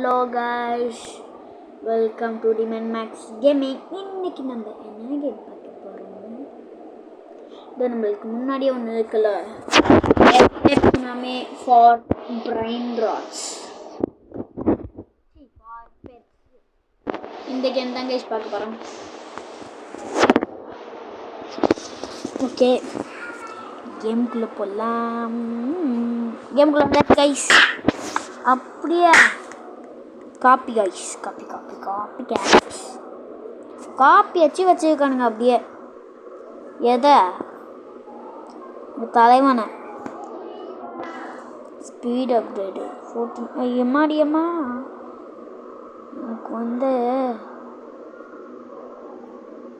Hello guys, welcome to Demon Max gaming. இன்னைக்கு நம்ம என்ன கேம் பார்க்க போகிறோம்? இது நம்மளுக்கு முன்னாடியே ஒன்று இருக்குல்ல, சுனாமி ஃபார் பிரைன் ராட்ஸ். இந்த கேம் தான் கைஸ் பார்க்க போகிறோம். ஓகே, கேமுக்குள்ளே போகலாம். கேமுக்குள்ளே வந்து கைஸ் அப்படியே copy guys, copycats copy வச்சுருக்கானுங்க அப்படியே. எதை தலைவனை ஸ்பீட் அப்கிரேடு 14. எம்மாடியம்மா எனக்கு வந்து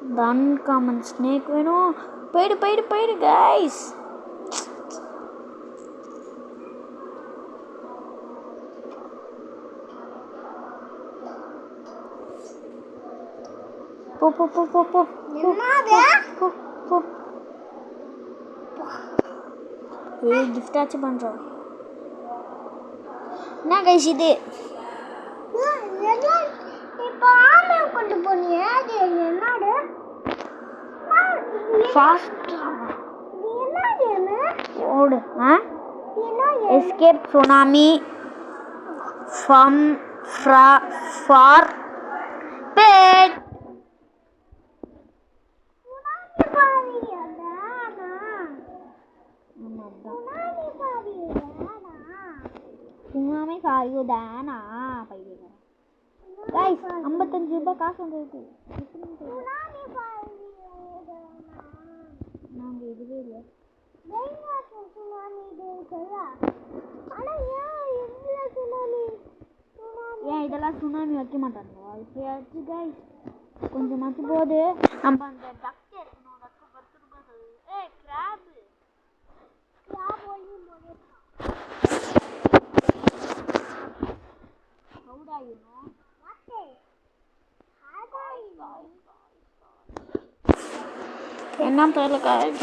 இந்த அன்காமன் ஸ்னேக் வேணும். போயிடு கைஸ். போ ஏய், கிஃப்ட் ஆச்சு பண்றோம். என்ன கைஸ் இது? இப்போ ஆமே கொண்டு போனியே, அது என்னது? ஃபாஸ்ட் என்னது? ஓடு. எஸ்கேப் சுனாமி ஃபார் பெட். சுனாமி சாயுதானா பையன். கைஸ் 55 ரூபாய் காசு வந்துருக்கு. நாங்க இதுவே இல்லை. ஏன் இதெல்லாம் சுனாமி வைக்க மாட்டாங்களா? இப்பயாச்சு கைஸ் கொஞ்சமாச்சு போகுது. நம்ம அந்த டக் எடுக்கணும். டக்கு 10 ரூபாய். ஏய் கிராப் ஒளி போடு. ஹவுடா யூ நோ என்ன தெரியல கைஸ்.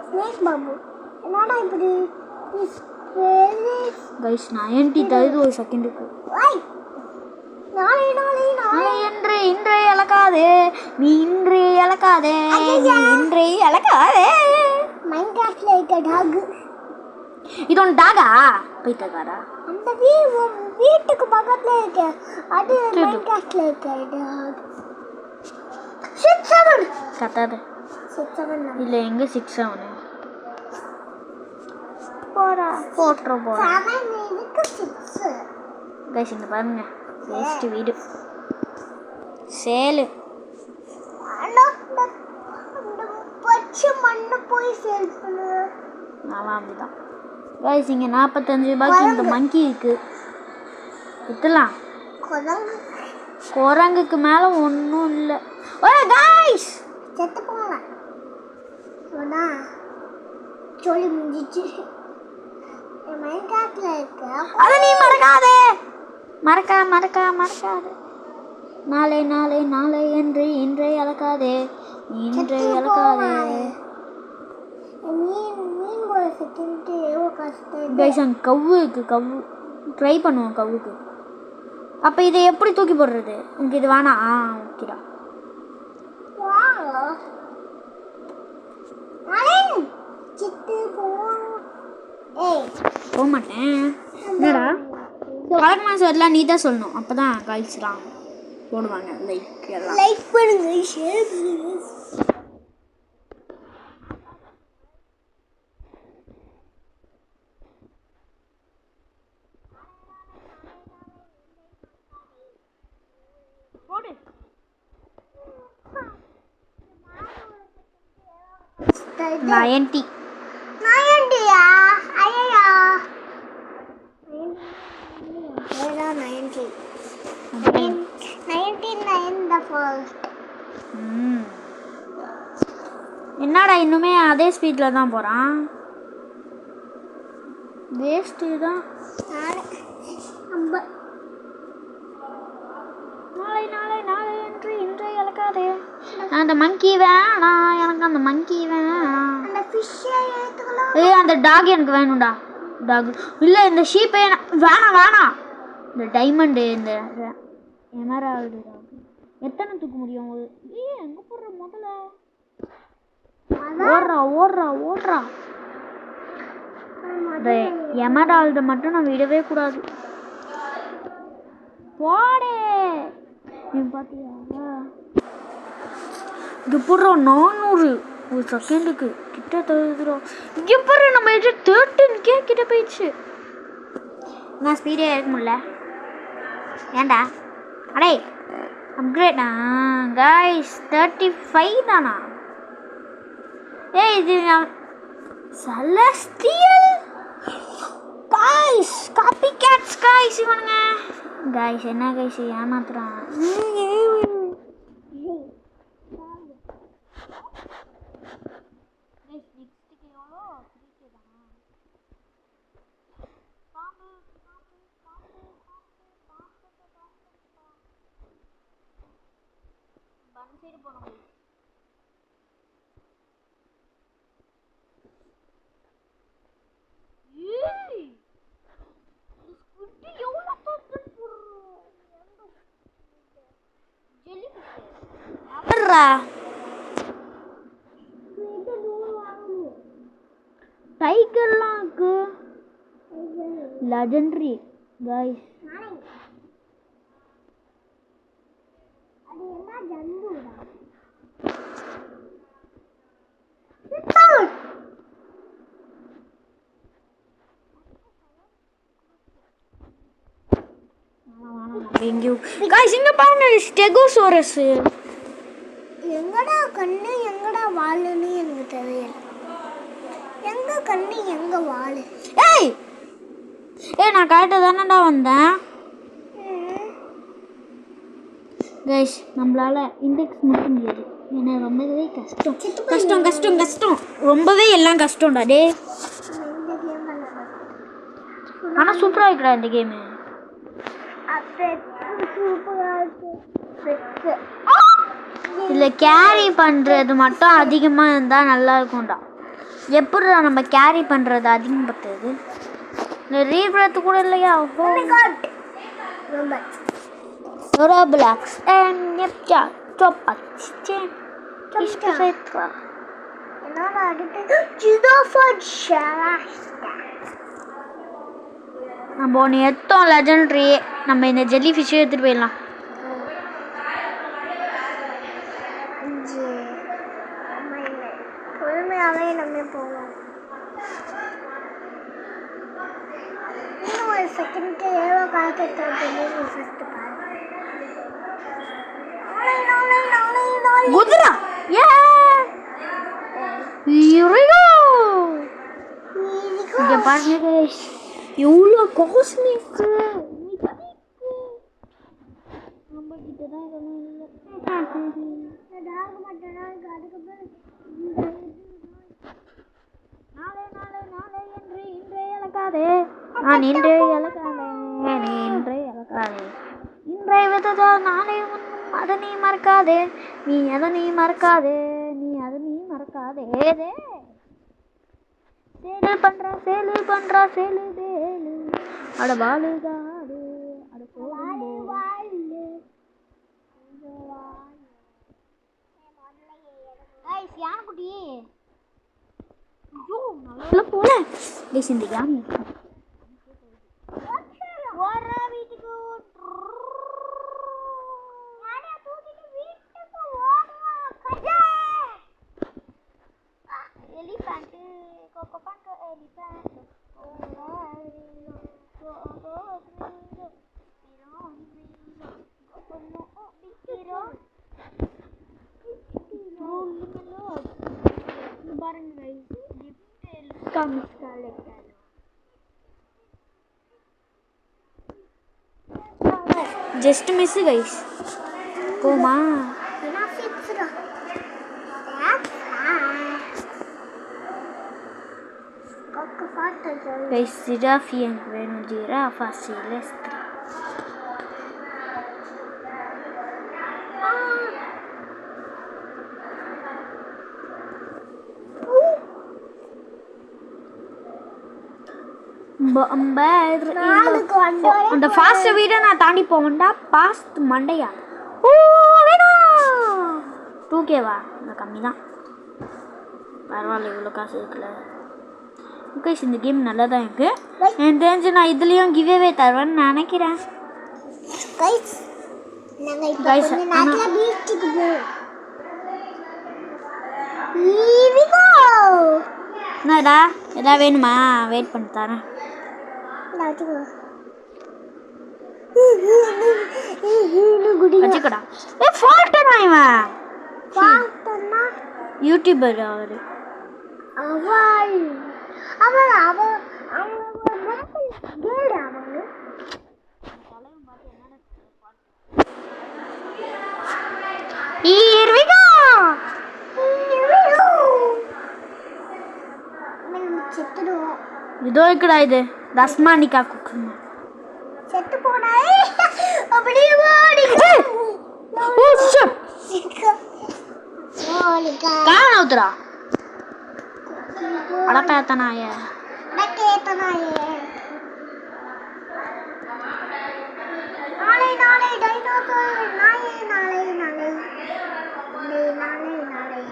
ஸ்னேக் பாபு என்னடா இப்படி கைஸ் 90 தருது ஒரு செகண்டுக்கு. இன்றை இழக்காதே நீ, இன்றை இழக்காதே நீ, இன்றை இழக்காதே. மைன்கிராஃப்ட்ல இருக்க டாக். இது ஒன்று டாகா? போயிட்டாரா? அந்த வீட்டுக்கு பக்கத்துல இருக்க அது மைன்கிராஃப்ட்ல இருக்க டாக். 6-7 கத்தாத. 6-7 இல்லை, எங்க 6-7 போடா போட்டுரும் போடா. இதுக்கு 6. கைஸ் இந்த பாருங்க, வேஸ்ட் வீடு சேலு. பச்சை மண்ணு போய் சேல் பண்ணு. நல்லா அப்படிதான் கைஸ். இங்கே 45 ரூபாய்க்கு இந்த மங்கி இருக்கு. வித்துலாம். குரங்குக்கு மேலே ஒன்றும் இல்லை. ஓ கைஸ் செத்து போங்க. சொன்னா சொல்லி முடிஞ்சிச்சு. மைன்கிராஃப்ட்ல இருக்க அதை நீ மறக்காதே. மறக்காதே. நாளை என்று இன்றை இழக்காதே, இன்றை இழக்காதே. மீன் ஒரு செகண்ட் எவ்வளோ கஷ்டம். கைஸ் அங்கே கவ்வு இருக்கு. கவ்வு ட்ரை பண்ணுவோம் கவ்வுக்கு. அப்போ இதை எப்படி தூக்கி போடுறது? உங்களுக்கு இது வேணாம். ஓகேடா. போக மாட்டேன். என்னடா வழக்கமான சொல்லலாம், நீ தான் சொல்லணும். அப்போ தான் காய்ச்சலாம் போடுவாங்க. லைக் பண்ணுங்க, ஷேர் பண்ணுங்க. போடு. 90 90யா? ஐயோ 99 the first. என்னடா இன்னுமே அதே ஸ்பீடில் தான் போகிறான். வேஸ்ட்டு தான். நாளை என்று இன்றை இழக்காதே. அந்த மங்கி வேணாம், எனக்கு அந்த மங்கி வேணாம். ஃபிஷ்ஷை எடுத்துக்கலாம். ஏய் அந்த டாக் எனக்கு வேணும்டா. டாக் இல்லை இந்த ஷீப்பே வேணாம் வேணாம். இந்த டைமண்டு இந்த எமரால்டு டாக் எத்தனை தூக்க முடியும்? ஏய் எங்கே போடுற முதல்ல? ஓடுறா ஓடுறா ஓடுறா. இந்த எமரால்டு மட்டும் நான் விடவே கூடாது. போடே நீ பார்த்தியா? இங்கே போடுறோம் 400 ஒரு செகண்டுக்கு கிட்ட தருதுறோம். இங்கே போடுற நம்ம எது 13K கிட்ட போயிடுச்சு. நான் ஸ்பீடே இருக்க முடியல. ஏண்டா அடே அப்கிரேடா கைஸ் 35 தானா? ஏய் இது celestial guys copycats guys இவனுங்க. கைஸ் என்ன கைஸ் ஏமாத்துறான். டைகர்லாம் இருக்கு லெஜெண்டரி கைஸ். அது என்ன ஜந்துடா? இங்க பாருங்க ஸ்டெகோசோரஸ். எங்கடா கண்ணு எங்கடா வாளுன்னு எனக்கு தெரியல. எங்க கண்ணு எங்க வாளு? ஏய் நான் கரெக்டாக தானடா வந்தேன். கைஸ் நம்மளால இண்டெக்ஸ் முடிக்க முடியாது. ஏன்னா ரொம்பவே கஷ்டம் கஷ்டம் கஷ்டம் கஷ்டம் ரொம்பவே எல்லாம் கஷ்டம்டா டே. ஆனால் சூப்பராக இருக்குடா இந்த கேமு. இதில் கேரி பண்ணுறது மட்டும் அதிகமாக இருந்தால் நல்லா இருக்கும்டா. எப்படிடா நம்ம கேரி பண்ணுறது அதிகப்படுத்துறது? இந்த ரீபிரத்து கூட இல்லையா? ரோப்ளாக்ஸ் நெப்டா ஸ்டாப் அச்சேன் இஷ்டா. என்னடா அடுத்து ஜிடோஃபர் ஷாஸ்டா. நம்ம ஒன்று எடுத்தோம் லெஜெண்டரி. நம்ம இந்த ஜெல்லி ஃபிஷ்ஷை எடுத்துகிட்டு போயிடலாம். பொறுமையாகவே நம்ம போகலாம். இன்னும் ஒரு செகண்ட் ஏதோ காய்க்க ஃபஸ்ட்டு பாரு. குதிரா இங்கே பாருங்க எவ்வளோ காஸ்ட்லிக்கு. நம்ம கிட்ட தான் இதெல்லாம் இல்லை. நாளை நாளை நாளை என்று இன்றே இழக்காதே. நான் இன்றே இழக்காதே நீ இன்றே இழக்காதே. இன்றை விததா நாளை ஒன்றும் அதை நீ மறக்காதே. நீ அதை நீ மறக்காதே. நீ அதை நீ மறக்காதே. சேலு பண்றா சேலு பண்றா சேலு தேலு அட வாழுதாடு அட போடு கைஸ் யானைக்குட்டி. ஐயோ நல்லா போல கைஸ் இந்த யானை ஓடுறா வீட்டுக்கு. எலிஃபண்ட் கோகோபாண்ட் எலிஃபண்ட் பாருங்க ஜஸ்ட் மிஸ் கைஸ் போமா. கைஸ் ஜிராஃபி எனக்கு வேணும். ஜிராஃபா சிலஸ்ட்ரி. அந்த ஃபாஸ்ட் வீடை நான் தாண்டி போவேன்டா. பாஸ்ட் மண்டையா ஓ வேணாம். 2Kவா? நான் கம்மி தான். பரவாயில்ல, இவ்வளோ காசு இருக்குல்ல. ஓகே, இந்த கேம் நல்லா தான் இருக்கு. எனக்கு தெரிஞ்சு நான் இதுலேயும் கிவ்அவே தருவேன்னு நினைக்கிறேன். என்னடா எதாவது வேணுமா? வெயிட் பண்ணி தரேன். வச்சுக்கடா. ஃபால்ட்டனா இவன்? யூடியூபர் அவரு. Here we go. இதோ இருக்குடா, இது ரஸ்மானிகா குக்குமா. செத்து போனாய் அப்படியே ஓடி. Oh shit. காணோத்ரா. அடப்பேத்தனாய. நக்கேத்தனாயே. நாளை நாளை டைனோசர் நாளை நாளை நாளை நாளை நாளை.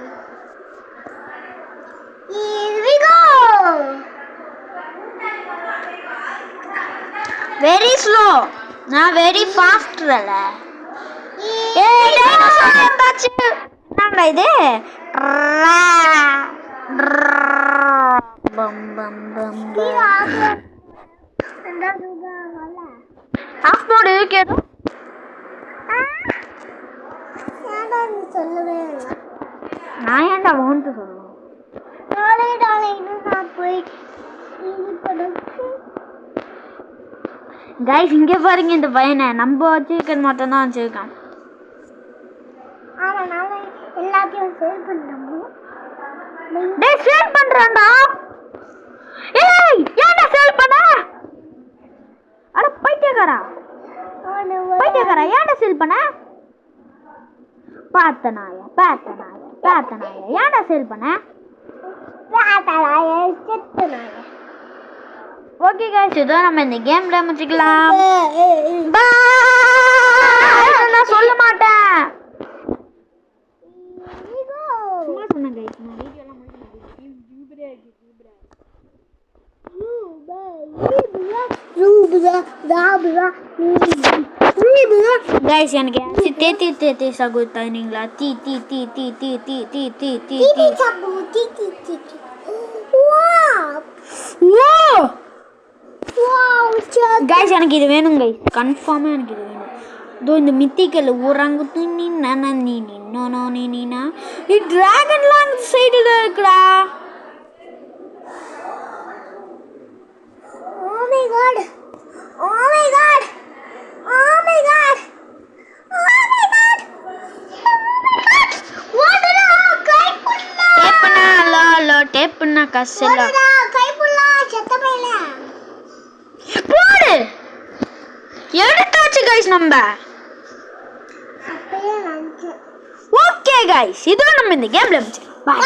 Here we go. Very slow. நான் very fast ரல. ஏய் டைனோசர் எந்தாச்சு. என்னடா இது? பம் பம் பம். ஆஃப் மோட் கேடு. ஏன்டா நீ சொல்லவே இல்ல? நான் ஏன்டா வாண்ட் சொல்றேன்? நாளை நாளை இன்னும் நான் போய் இது பண்ணுச்சு. गाइस இங்க பாருங்க, இந்த பையனை நம்ம வச்சிருக்கேன் மட்டும் தான் வச்சிருக்கான். ஆமா, நாளை எல்லாத்தையும் சேவ் பண்ணனும். டேய் சேவ் பண்றேன்டா. ஏய் ஏன்டா சேவ் பண்ண? அட பைத்தியக்காரா. பைத்தியக்காரா, ஏன்டா சேவ் பண்ண? பாத்தனாய ஏன்டா சேவ் பண்ண? பாத்தனாய செத்துனாய. ஓகே गाइस, இதோ நம்ம இந்த கேம்ல முடிக்கலாம். பாய். நான் சொல்ல மாட்டேன். சும்மா சொன்னேன் गाइस, நான் வீடியோ எல்லாம் முடிக்கிறேன். गाइस எனக்கு தேத்தி சகுத்தானீங்களா? தீ சப்பு டி. வாவ் गाइस எனக்கு இது வேணும் गाइस, கன்ஃபார்மா எனக்கு இது வேணும். தோ இந்த மித்திக்கல் ஊரங்கு துண்ணி நனனி நோனோ நீனா இது டிராகன் லாங் சைடுல இருக்குடா. Oh my god. What is டேப்னா Lalo டேப்னா கசலா கைப்புல்லா செத்தமையில போடு எடுத்தாச்சு गाइस நம்ம. அப்பயே நினைச்சேன். ஓகே गाइस, இதோ நம்ம இந்த கேம்ல முடிச்சோம். பை.